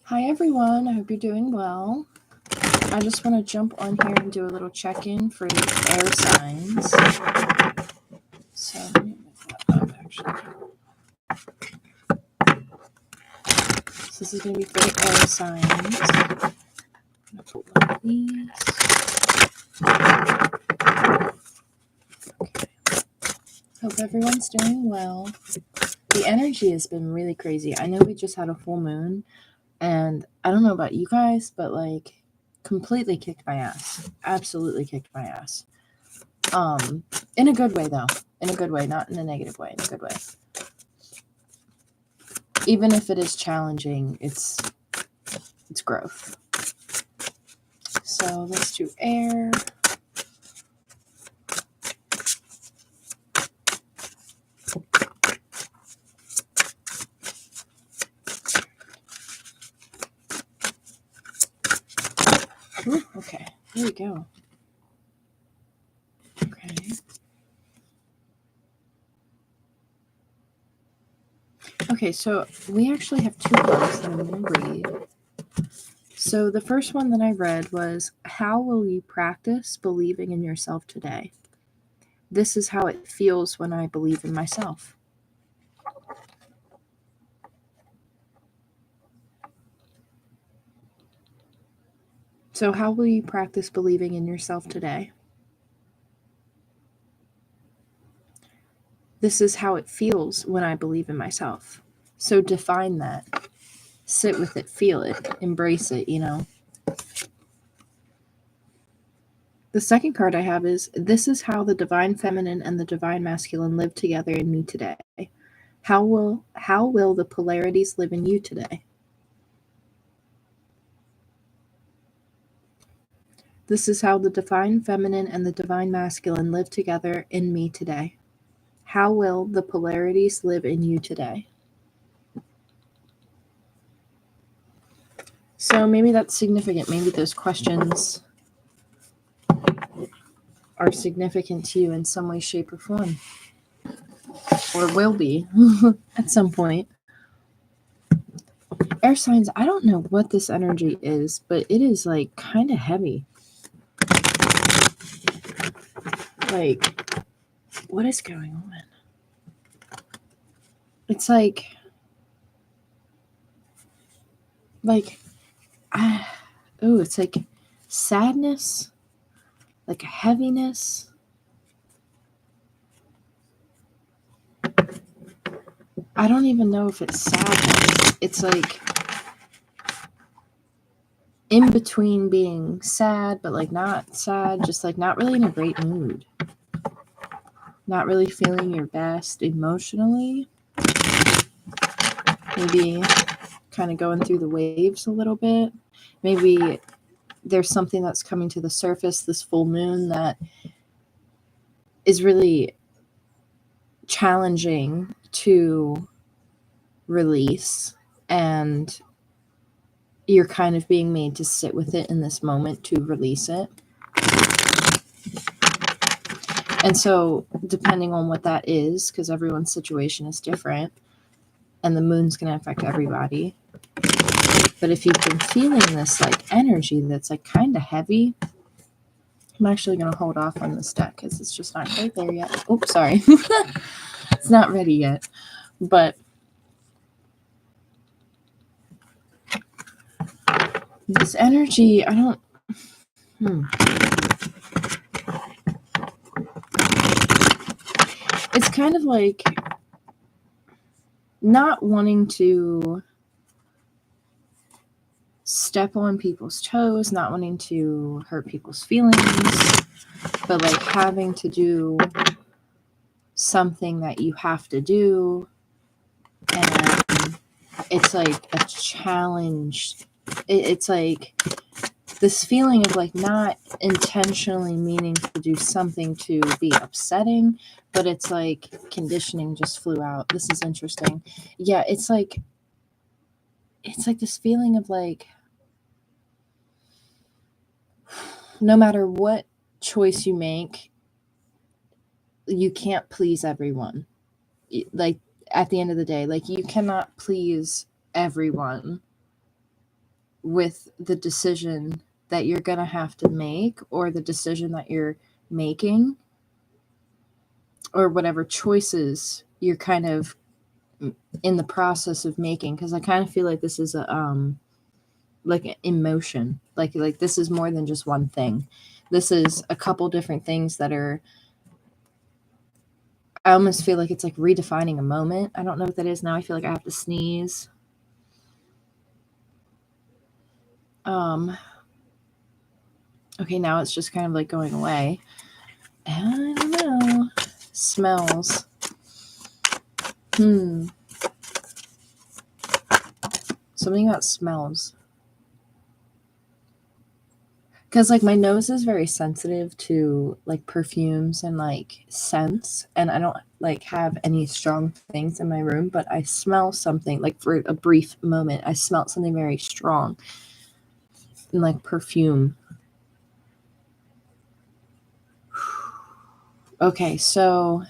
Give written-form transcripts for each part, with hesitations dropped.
Hi everyone, I hope you're doing well. I just want to jump on here and do a little check-in for your air signs. So let me move that up actually. So this is going to be for the air signs. I'm going to pull one of these. Okay. Hope everyone's doing well. The energy has been really crazy. I know we just had a full moon, and I don't know about you guys, but like completely kicked my ass. Absolutely kicked my ass. In a good way though. In a good way, not in a negative way, in a good way. Even if it is challenging, it's growth. So let's do air. Ooh, okay, there we go. Okay. Okay, so we actually have two cards that I'm going to read. So the first one that I read was, how will you practice believing in yourself today? This is how it feels when I believe in myself. So how will you practice believing in yourself today? This is how it feels when I believe in myself. So define that. Sit with it, feel it, embrace it, you know. The second card I have is, this is how the divine feminine and the divine masculine live together in me today. How will the polarities live in you today? This is how the divine feminine and the divine masculine live together in me today. How will the polarities live in you today? So maybe that's significant. Maybe those questions are significant to you in some way, shape, or form. Or will be at some point. Air signs, I don't know what this energy is, but it is like kind of heavy. Like, what is going on? It's like it's like sadness, like a heaviness. I don't even know if it's sadness. It's like in between being sad, but like not sad, just like not really in a great mood. Not really feeling your best emotionally. Maybe kind of going through the waves a little bit. Maybe there's something that's coming to the surface this full moon that is really challenging to release, and you're kind of being made to sit with it in this moment to release it. And so depending on what that is, because everyone's situation is different and the moon's going to affect everybody, but if you've been feeling this like energy that's like kind of heavy, I'm actually going to hold off on this deck because it's just not quite there yet. Oops, sorry. It's not ready yet. But this energy, I don't... It's kind of like not wanting to step on people's toes, not wanting to hurt people's feelings, but like having to do something that you have to do, and it's like a challenge. It's like this feeling of like not intentionally meaning to do something to be upsetting, but it's like conditioning just flew out. This is interesting. Yeah, it's like this feeling of like no matter what choice you make, you can't please everyone. Like at the end of the day, like you cannot please everyone. with the decision that you're going to have to make, or the decision that you're making, or whatever choices you're kind of in the process of making. Because I kind of feel like this is a like emotion, like this is more than just one thing. This is a couple different things that are, I almost feel like it's like redefining a moment. I don't know what that is now. I feel like I have to sneeze. Okay, now it's just kind of like going away. And I don't know. Smells. Something about smells. Because like my nose is very sensitive to like perfumes and like scents, and I don't like have any strong things in my room, but I smell something like for a brief moment. I smelled something very strong in like perfume. Okay, so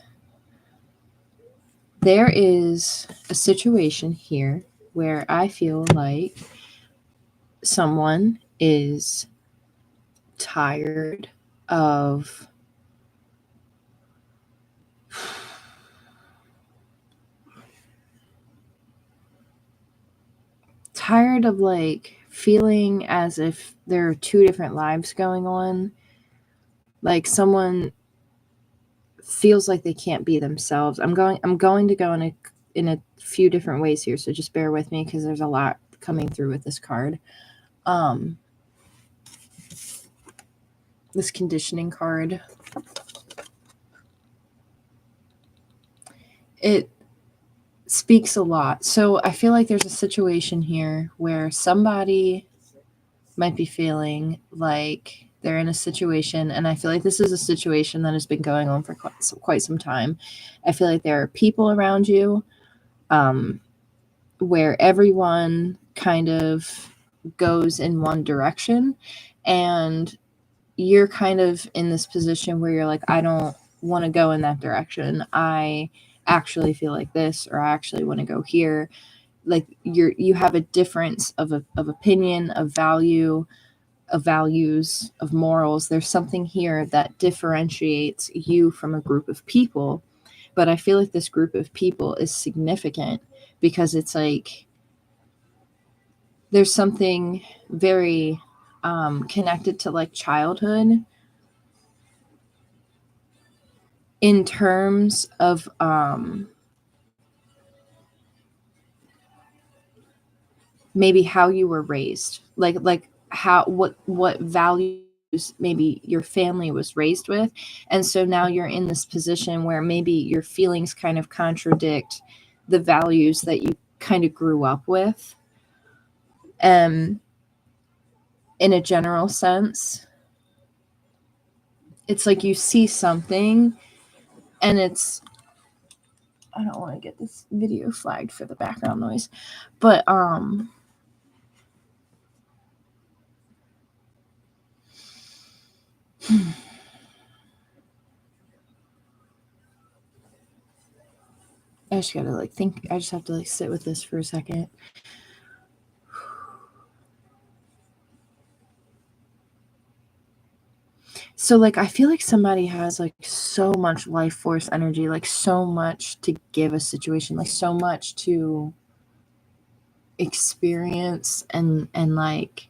there is a situation here where I feel like someone is tired of like feeling as if there are two different lives going on. Like someone feels like they can't be themselves. I'm going to go in a few different ways here, so just bear with me because there's a lot coming through with this card. This conditioning card. It speaks a lot. So I feel like there's a situation here where somebody might be feeling like they're in a situation, and I feel like this is a situation that has been going on for quite some time. I feel like there are people around you where everyone kind of goes in one direction, and you're kind of in this position where you're like, I don't want to go in that direction. I actually feel like this, or I actually want to go here. Like you have a difference of opinion, of value, of values, of morals. There's something here that differentiates you from a group of people. But I feel like this group of people is significant because it's like there's something very connected to like childhood in terms of maybe how you were raised, like how what values maybe your family was raised with. And so now you're in this position where maybe your feelings kind of contradict the values that you kind of grew up with, in a general sense. It's like you see something and it's, I don't want to get this video flagged for the background noise, but I just gotta like think. I just have to like sit with this for a second. So like I feel like somebody has like so much life force energy, like so much to give a situation, like so much to experience, and like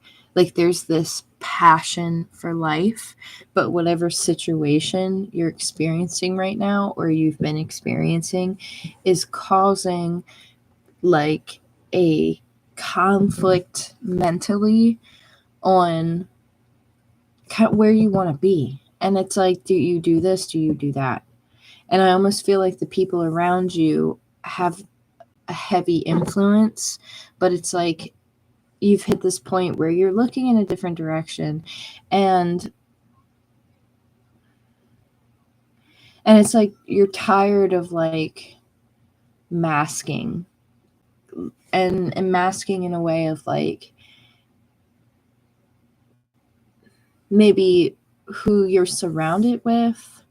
there's this passion for life, but whatever situation you're experiencing right now or you've been experiencing is causing like a conflict mentally on where you want to be. And it's like, do you do this? Do you do that? And I almost feel like the people around you have a heavy influence, but it's like you've hit this point where you're looking in a different direction, and it's like you're tired of like masking, and masking in a way of like maybe who you're surrounded with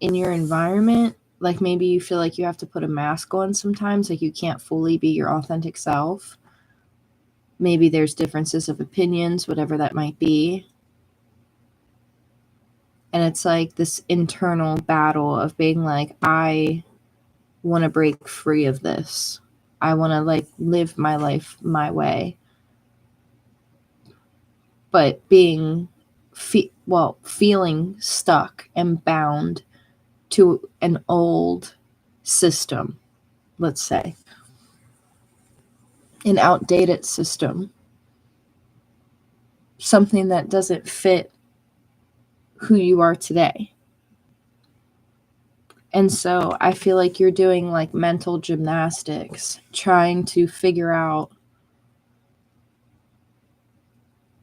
in your environment. Like maybe you feel like you have to put a mask on sometimes, like you can't fully be your authentic self. Maybe there's differences of opinions, whatever that might be. And it's like this internal battle of being like, I want to break free of this. I want to like live my life my way. But being, feeling stuck and bound to an old system, let's say, an outdated system, something that doesn't fit who you are today. And so I feel like you're doing like mental gymnastics, trying to figure out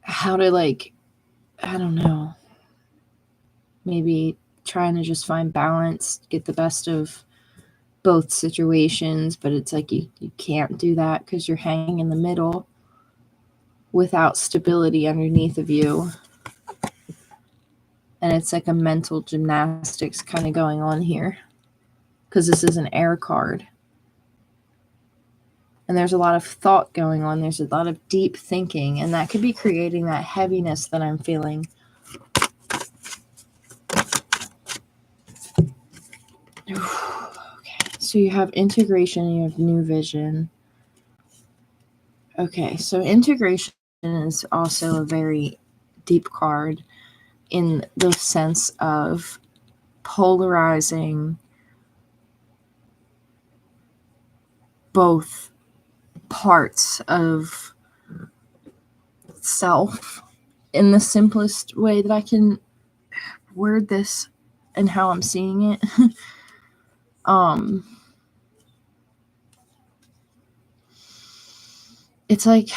how to, like, I don't know, maybe trying to just find balance, get the best of both situations. But it's like you can't do that because you're hanging in the middle without stability underneath of you. And it's like a mental gymnastics kind of going on here because this is an air card. And there's a lot of thought going on. There's a lot of deep thinking, and that could be creating that heaviness that I'm feeling. Okay, so you have integration and you have new vision. Okay, so integration is also a very deep card in the sense of polarizing both parts of self in the simplest way that I can word this and how I'm seeing it. It's like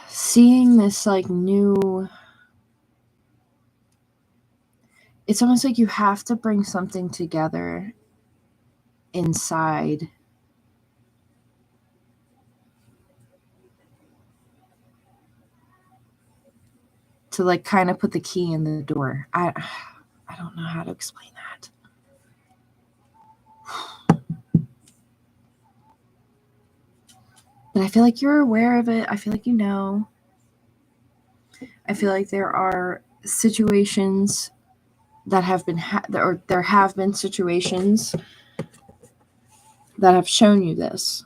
seeing this like new, it's almost like you have to bring something together inside to like kind of put the key in the door. I don't know how to explain that. But I feel like you're aware of it. I feel like you know. I feel like there are situations that have been or there have been situations that have shown you this.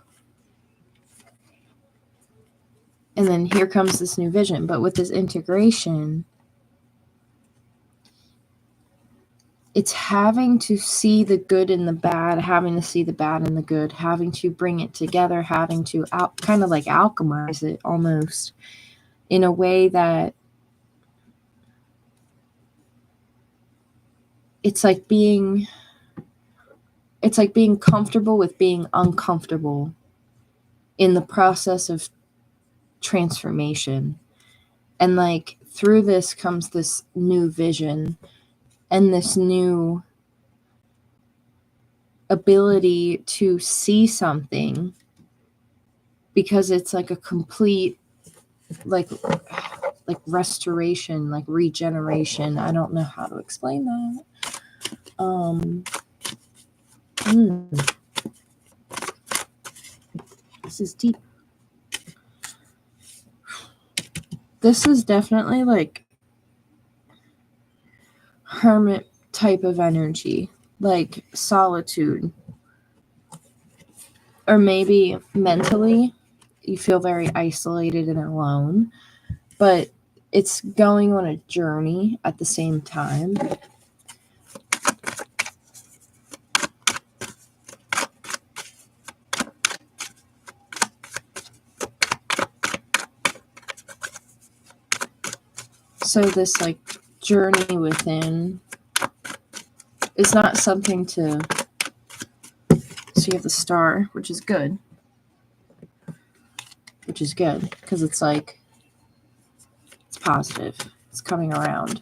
And then here comes this new vision. But with this integration, it's having to see the good in the bad, having to see the bad in the good, having to bring it together, having to kind of like alchemize it almost in a way that it's like being comfortable with being uncomfortable in the process of transformation. And like through this comes this new vision and this new ability to see something, because it's like a complete like restoration, like regeneration. I don't know how to explain that. This is deep. This is definitely like hermit type of energy, like solitude. Or maybe mentally you feel very isolated and alone, but it's going on a journey at the same time. So this like journey within is not something to, so you have the star, which is good because it's like, it's positive, it's coming around.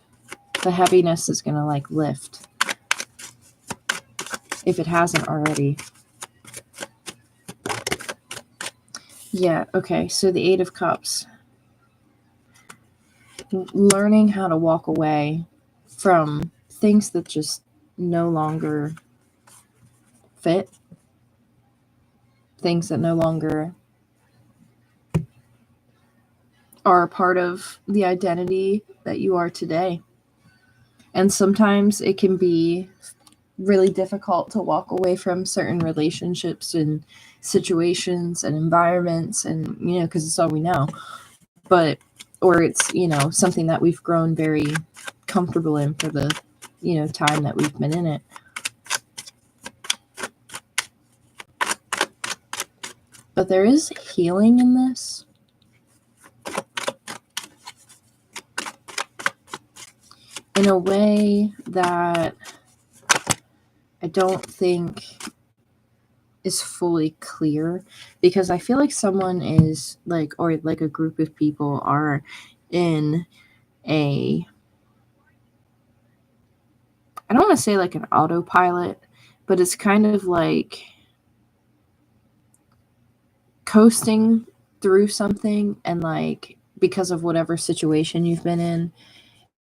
The heaviness is going to like lift if it hasn't already. Yeah, okay, so the Eight of Cups. Learning how to walk away from things that just no longer fit, things that no longer are a part of the identity that you are today. And sometimes it can be really difficult to walk away from certain relationships and situations and environments, and because it's all we know. But or it's something that we've grown very comfortable in for the time that we've been in it. But there is healing in this. In a way that I don't think is fully clear, because I feel like someone is or like a group of people are in a, I don't want to say like an autopilot, but it's kind of like coasting through something, and like because of whatever situation you've been in,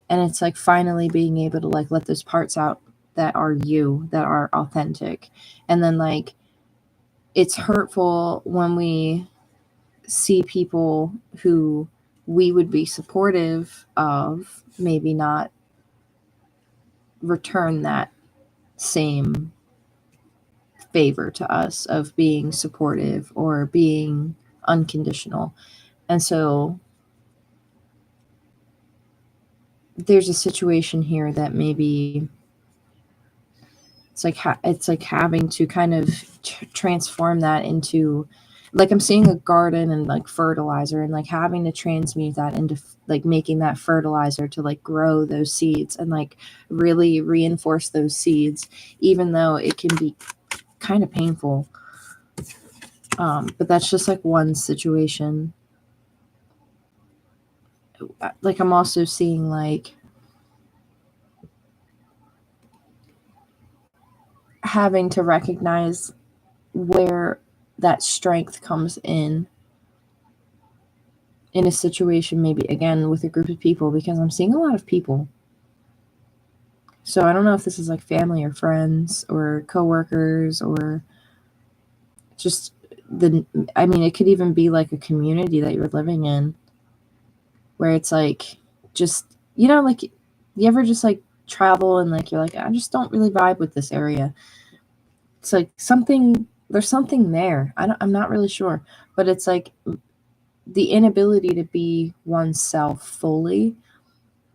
and it's like finally being able to like let those parts out that are you, that are authentic. And then like it's hurtful when we see people who we would be supportive of maybe not return that same favor to us of being supportive or being unconditional. And so there's a situation here that maybe it's like having to kind of transform that into, like I'm seeing a garden and like fertilizer, and like having to transmute that into like making that fertilizer to like grow those seeds and like really reinforce those seeds, even though it can be kind of painful. But that's just like one situation. Like I'm also seeing like having to recognize where that strength comes in a situation, maybe again with a group of people, because I'm seeing a lot of people. So I don't know if this is like family or friends or coworkers or just it could even be like a community that you're living in, where it's like just like you ever just like travel and like you're like, I just don't really vibe with this area. It's like there's something there. I'm not really sure, but it's like the inability to be oneself fully,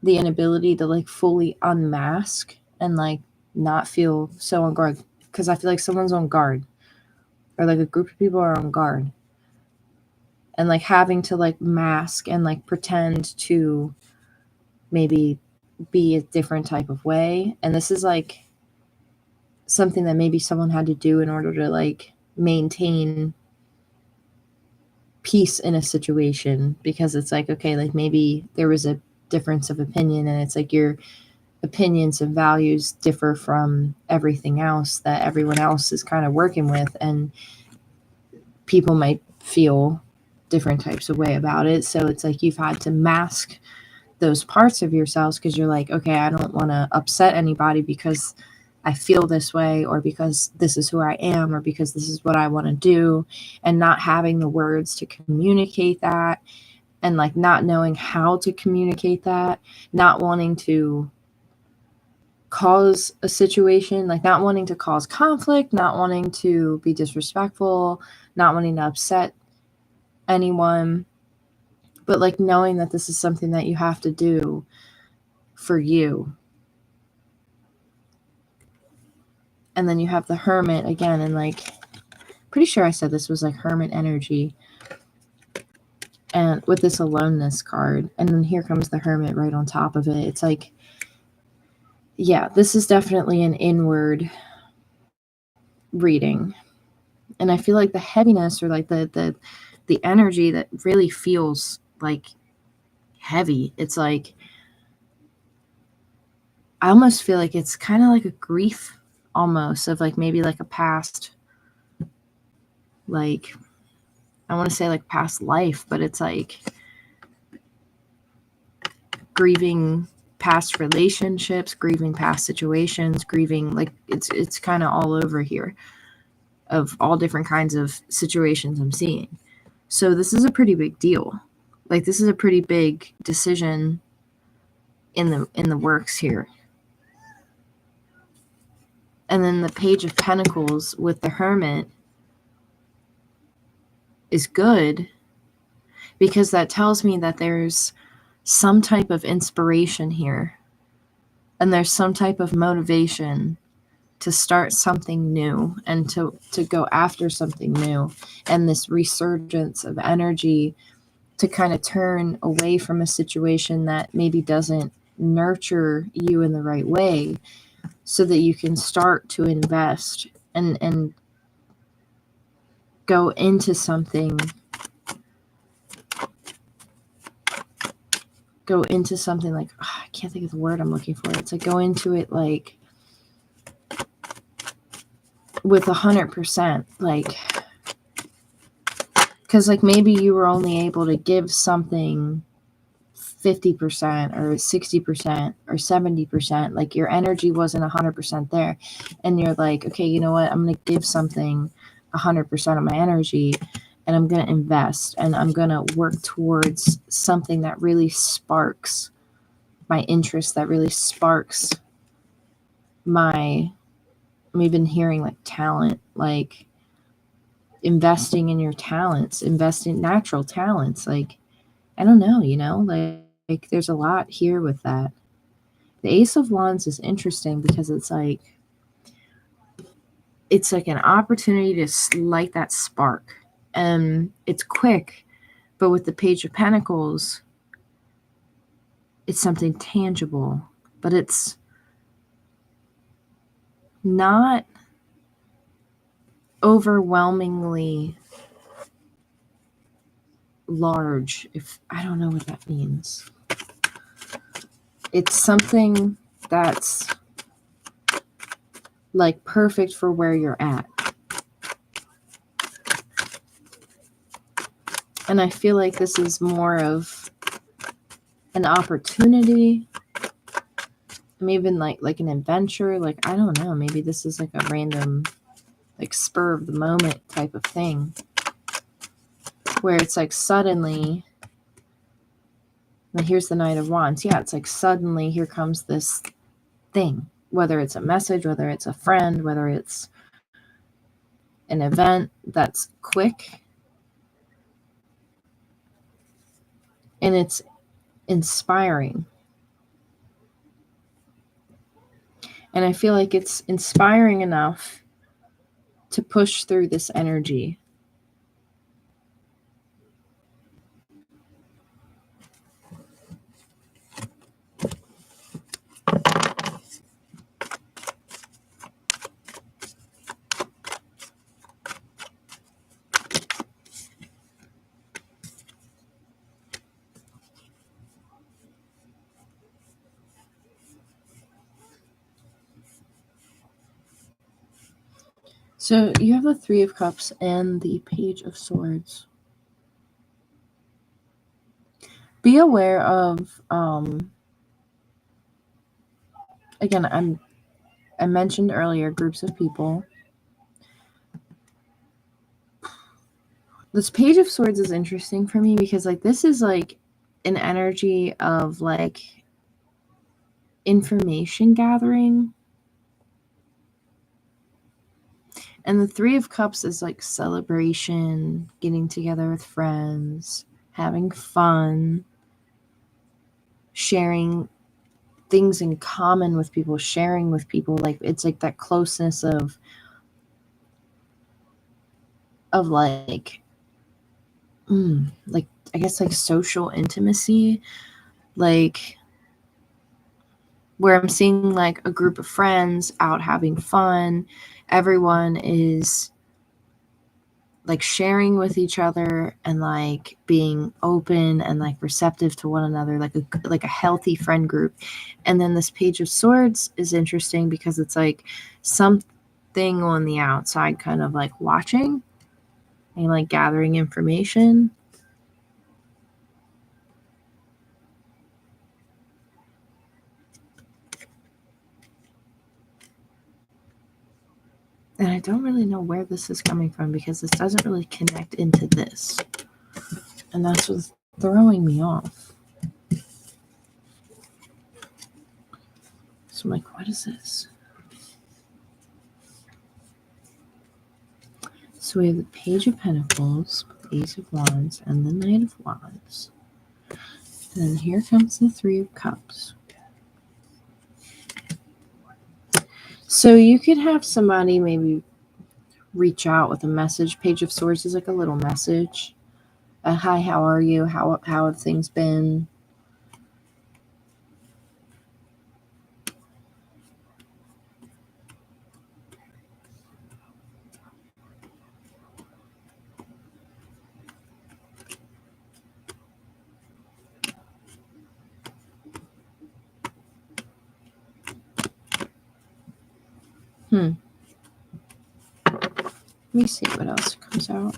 the inability to like fully unmask and like not feel so on guard, because I feel like someone's on guard, or like a group of people are on guard, and like having to like mask and like pretend to maybe be a different type of way. And this is like something that maybe someone had to do in order to like maintain peace in a situation, because it's like, okay, like maybe there was a difference of opinion, and it's like your opinions and values differ from everything else that everyone else is kind of working with, and people might feel different types of way about it. So it's like you've had to mask those parts of yourselves because you're like, okay, I don't want to upset anybody because I feel this way, or because this is who I am, or because this is what I want to do, and not having the words to communicate that, and like not knowing how to communicate that, not wanting to cause a situation, like not wanting to cause conflict, not wanting to be disrespectful, not wanting to upset anyone, but like knowing that this is something that you have to do for you. And then you have the Hermit again, and like pretty sure I said this was like Hermit energy, and with this aloneness card, and then here comes the Hermit right on top of it. It's like, yeah, this is definitely an inward reading. And I feel like the heaviness, or like the energy that really feels like heavy, it's like I almost feel like it's kind of like a grief almost of like maybe like a past, like I want to say like past life, but it's like grieving past relationships, grieving past situations, grieving, like it's kind of all over here of all different kinds of situations I'm seeing. So this is a pretty big deal. Like, this is a pretty big decision in the works here. And then the Page of Pentacles with the Hermit is good, because that tells me that there's some type of inspiration here, and there's some type of motivation to start something new and to go after something new, and this resurgence of energy to kind of turn away from a situation that maybe doesn't nurture you in the right way, so that you can start to invest and go into something like, I can't think of the word I'm looking for. It's like go into it like with 100%, like, because like maybe you were only able to give something 50% or 60% or 70%, like your energy wasn't 100% there, and you're like, okay, you know what, I'm going to give something 100% of my energy, and I'm going to invest, and I'm going to work towards something that really sparks my interest, that really sparks my, we've been hearing like talent, like investing in your talents, investing natural talents, like, I don't know, like there's a lot here with that. The Ace of Wands is interesting because it's like an opportunity to light that spark, and it's quick. But with the Page of Pentacles, it's something tangible, but it's not overwhelmingly large, if I don't know what that means. It's something that's like perfect for where you're at. And I feel like this is more of an opportunity, maybe like an adventure, like, I don't know, maybe this is like a random, like spur of the moment type of thing, where it's like suddenly, and here's the Knight of Wands. Yeah, it's like suddenly here comes this thing, whether it's a message, whether it's a friend, whether it's an event that's quick, and it's inspiring. And I feel like it's inspiring enough to push through this energy. So you have the Three of Cups and the Page of Swords. Be aware of, again, I mentioned earlier groups of people. This Page of Swords is interesting for me because like this is like an energy of like information gathering. And the Three of Cups is like celebration, getting together with friends, having fun, sharing things in common with people, sharing with people. Like it's like that closeness of like like I guess like social intimacy, like where I'm seeing like a group of friends out having fun. Everyone is like sharing with each other and like being open and like receptive to one another, like a healthy friend group. And then this Page of Swords is interesting because it's like something on the outside kind of like watching and like gathering information. And I don't really know where this is coming from because this doesn't really connect into this. And that's with throwing me off. So I'm like, what is this? So we have the Page of Pentacles, Ace of Wands, and the Knight of Wands. And then here comes the Three of Cups. So you could have somebody maybe reach out with a message. Page of Swords is like a little message. Hi, how are you? How have things been? Let me see what else comes out.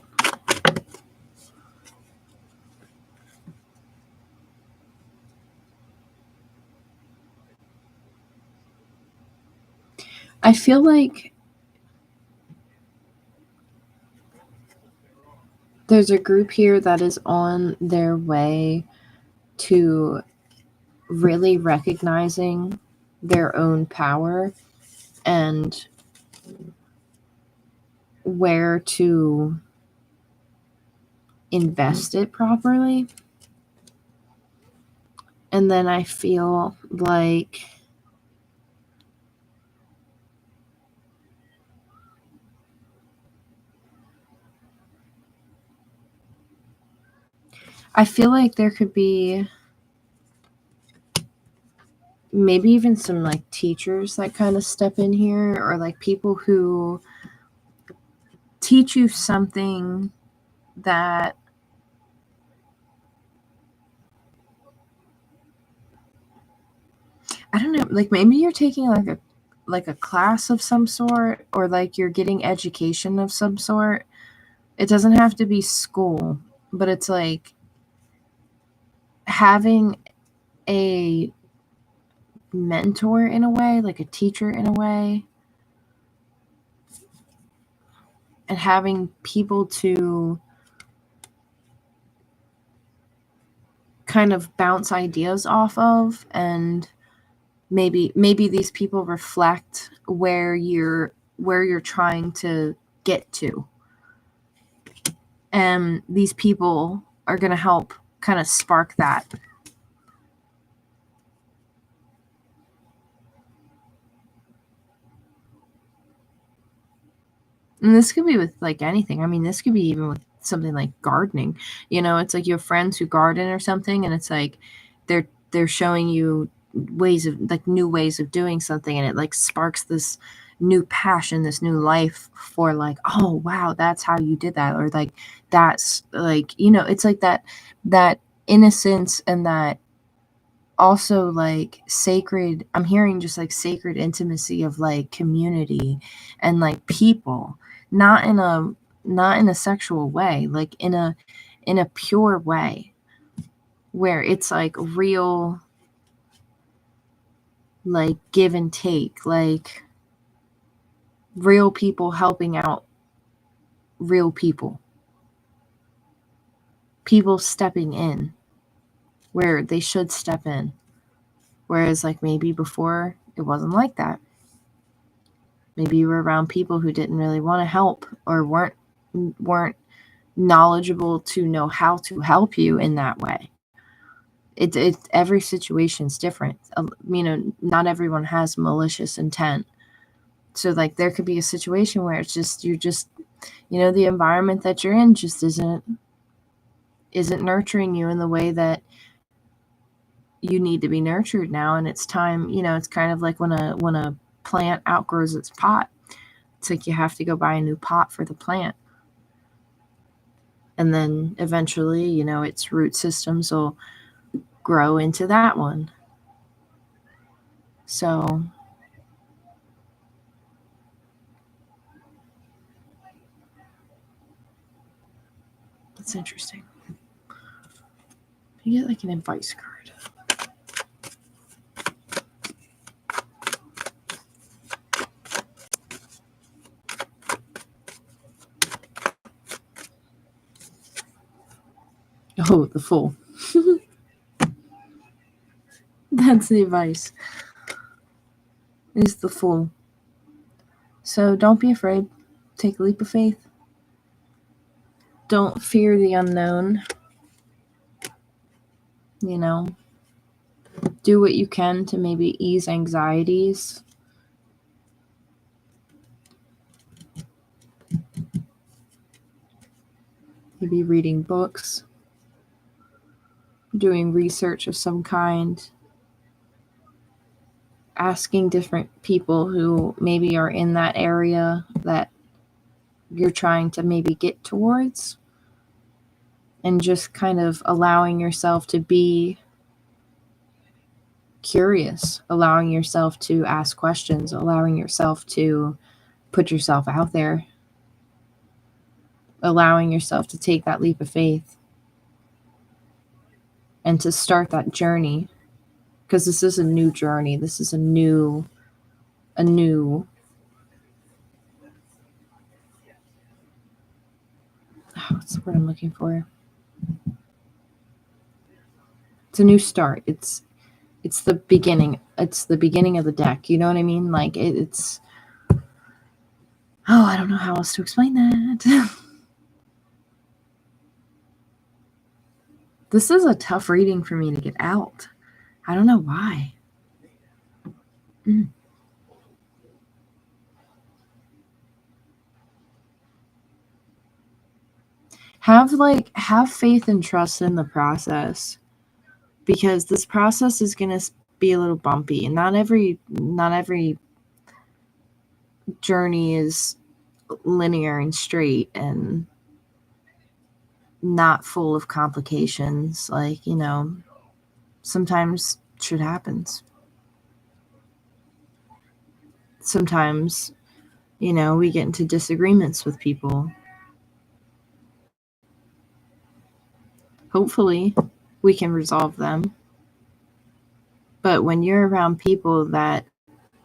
I feel like there's a group here that is on their way to really recognizing their own power and where to invest it properly. And then I feel like there could be maybe even some like teachers that kind of step in here, or like people who teach you something that I don't know, like maybe you're taking like a class of some sort, or like you're getting education of some sort. It doesn't have to be school, but it's like having a mentor in a way, like a teacher in a way, and having people to kind of bounce ideas off of, and maybe these people reflect where you're trying to get to, and these people are going to help kind of spark that. And this could be with like anything. I mean, this could be even with something like gardening. You know, it's like you have friends who garden or something, and it's like they're showing you ways of like new ways of doing something, and it like sparks this new passion, this new life for like, oh wow, that's how you did that, or like that's like, you know, it's like that innocence, and that also like sacred, I'm hearing just like sacred intimacy of like community and like people, not in a sexual way, like in a pure way where it's like real, like give and take, like real people helping out real people stepping in where they should step in. Whereas like maybe before it wasn't like that. Maybe you were around people who didn't really want to help, or weren't knowledgeable to know how to help you in that way. It every situation's different. You know, not everyone has malicious intent. So like there could be a situation where it's just you're just, you know, the environment that you're in just isn't nurturing you in the way that you need to be nurtured now, and it's time. You know, it's kind of like when a plant outgrows its pot. It's like you have to go buy a new pot for the plant. And then eventually, you know, its root systems will grow into that one. So that's interesting. You get like an advice card. Oh, the Fool. That's the advice. Is the Fool. So don't be afraid. Take a leap of faith. Don't fear the unknown. You know, do what you can to maybe ease anxieties. Maybe reading books, doing research of some kind, asking different people who maybe are in that area that you're trying to maybe get towards, and just kind of allowing yourself to be curious, allowing yourself to ask questions, allowing yourself to put yourself out there, allowing yourself to take that leap of faith and to start that journey, because this is a new journey. This is a new what's the word I'm looking for? It's a new start. It's the beginning. It's the beginning of the deck. You know what I mean? Like it's I don't know how else to explain that. This is a tough reading for me to get out. I don't know why. Have faith and trust in the process, because this process is going to be a little bumpy, and not every journey is linear and straight and not full of complications. Like, sometimes shit happens. Sometimes, we get into disagreements with people. Hopefully, we can resolve them. But when you're around people that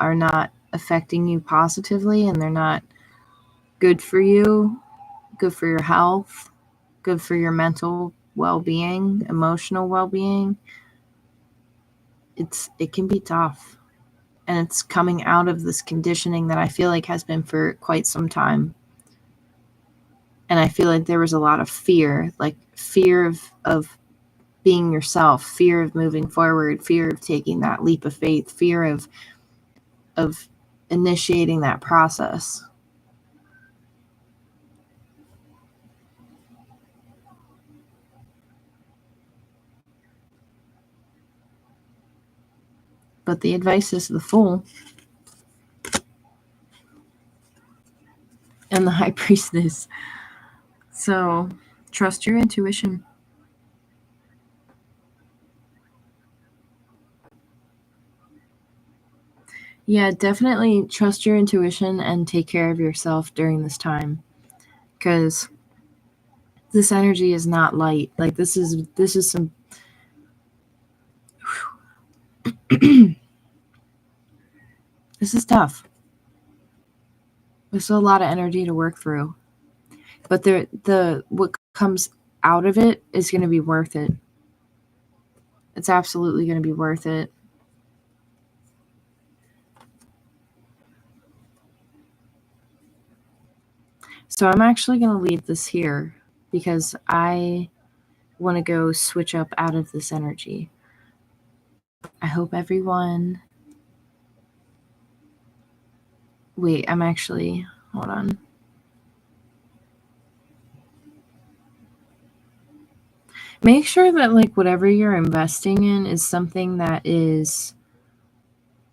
are not affecting you positively, and they're not good for you, good for your health, good for your mental well-being, emotional well-being, it can be tough. And it's coming out of this conditioning that I feel like has been for quite some time. And I feel like there was a lot of fear, like fear of being yourself, fear of moving forward, fear of taking that leap of faith, fear of initiating that process. But the advice is the Fool and the High Priestess. So trust your intuition. Yeah, definitely trust your intuition and take care of yourself during this time, because this energy is not light. Like this is some this is tough. There's a lot of energy to work through. But what comes out of it is going to be worth it. It's absolutely going to be worth it. So I'm actually going to leave this here because I want to go switch up out of this energy. I hope everyone... Wait, hold on. Make sure that whatever you're investing in is something that is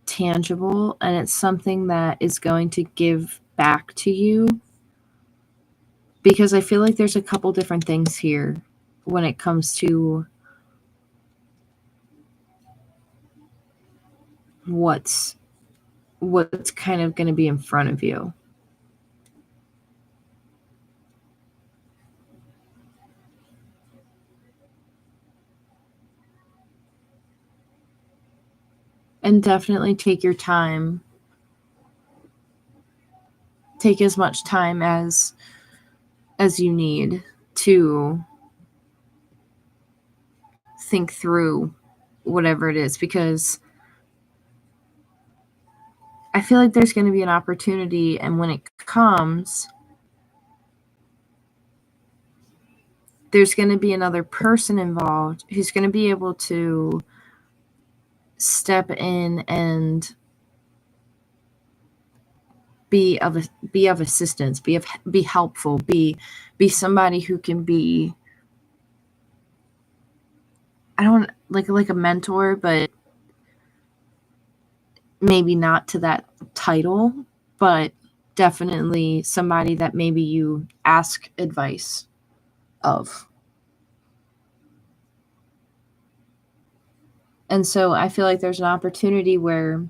tangible, and it's something that is going to give back to you, because I feel like there's a couple different things here when it comes to what's kind of going to be in front of you. And definitely take your time. Take as much time as you need to think through whatever it is, because I feel like there's going to be an opportunity, and when it comes, there's going to be another person involved who's going to be able to step in and be of assistance, be helpful, be somebody who can be, I don't like a mentor, but maybe not to that title, but definitely somebody that maybe you ask advice of. And so I feel like there's an opportunity where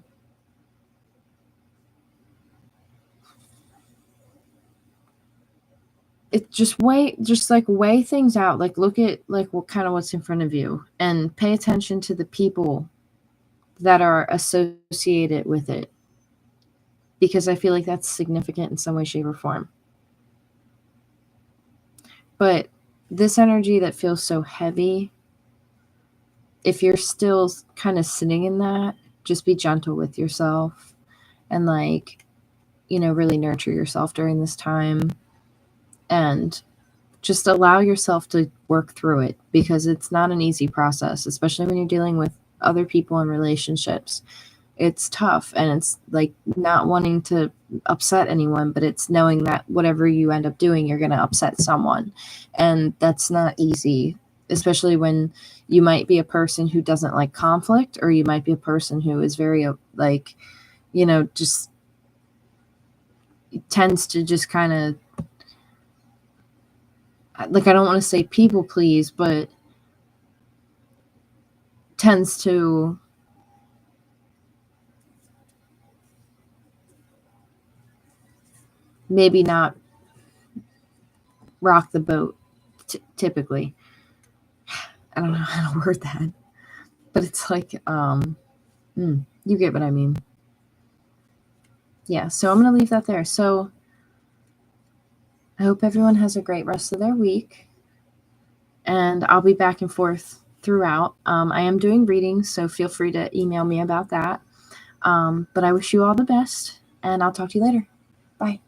it just weigh things out. Like, look at like what's in front of you, and pay attention to the people that are associated with it, because I feel like that's significant in some way, shape, or form. But this energy that feels so heavy, if you're still kind of sitting in that, just be gentle with yourself, and really nurture yourself during this time, and just allow yourself to work through it, because it's not an easy process, especially when you're dealing with other people in relationships. It's tough, and it's like not wanting to upset anyone, but it's knowing that whatever you end up doing, you're going to upset someone. And that's not easy, especially when you might be a person who doesn't like conflict, or you might be a person who is very just tends to just kind of, like, I don't want to say people please, but tends to maybe not rock the boat typically. I don't know how to word that, but it's like, you get what I mean. Yeah, so I'm going to leave that there. So I hope everyone has a great rest of their week, and I'll be back and forth throughout. I am doing readings, so feel free to email me about that. But I wish you all the best, and I'll talk to you later. Bye.